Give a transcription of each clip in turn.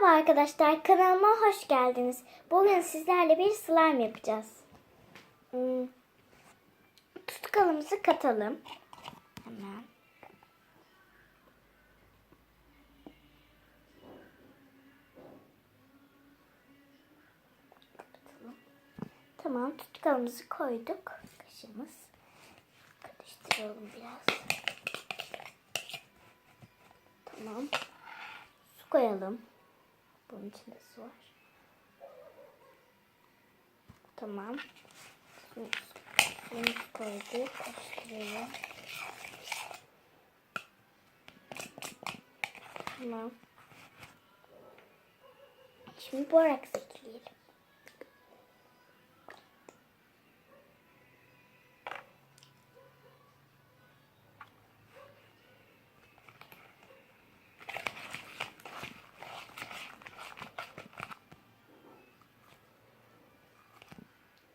Merhaba arkadaşlar, kanalıma hoş geldiniz. Bugün sizlerle bir slime yapacağız. Tutkalımızı katalım. Hemen. Kapatalım. Tamam, tutkalımızı koyduk. Kaşığımız. Karıştıralım biraz. Tamam. Su koyalım. Bunun içinde su var. Tamam. Suyunu koyduk. Karıştıralım. Tamam. Şimdi boraks ekleyelim.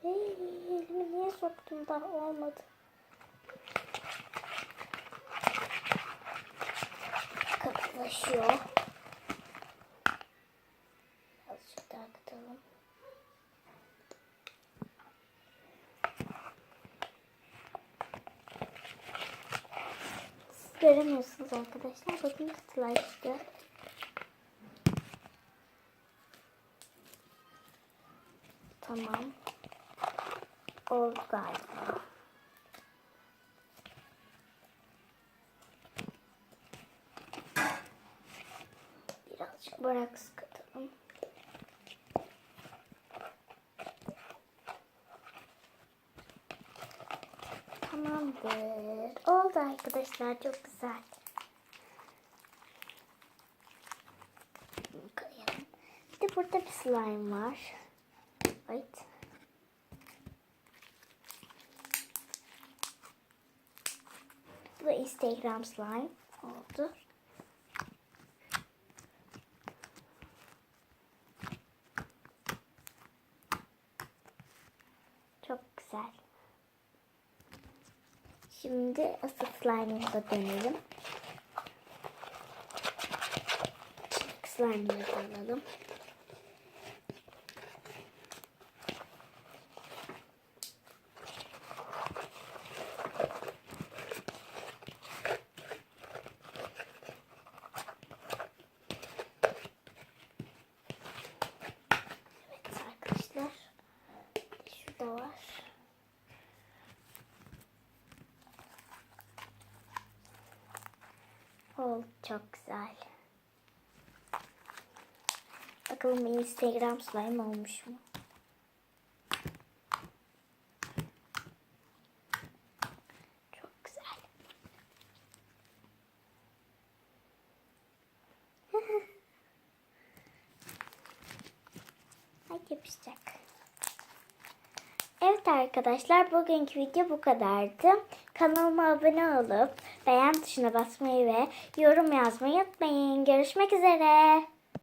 Elimi niye soktum da olmadı. Katılaşıyor. Azıcık daha katalım. Siz göremiyorsunuz arkadaşlar. Bakın katılaştı. Tamam. Oldu galiba. Birazcık boraks katalım. Tamamdır. Oldu arkadaşlar. Çok güzel. Koyalım. Bir de burada bir slime var. Evet. Bu Instagram slime oldu. Çok güzel. Şimdi asıl slime'ımıza dönelim. Slime'ımızı alalım. Evet arkadaşlar. Şurada var. Oldu, çok güzel. Bakalım Instagram slime olmuş mu? Çok güzel. Ay, yapışacak. Evet arkadaşlar, bugünkü video bu kadardı. Kanalıma abone olup beğen tuşuna basmayı ve yorum yazmayı unutmayın. Görüşmek üzere.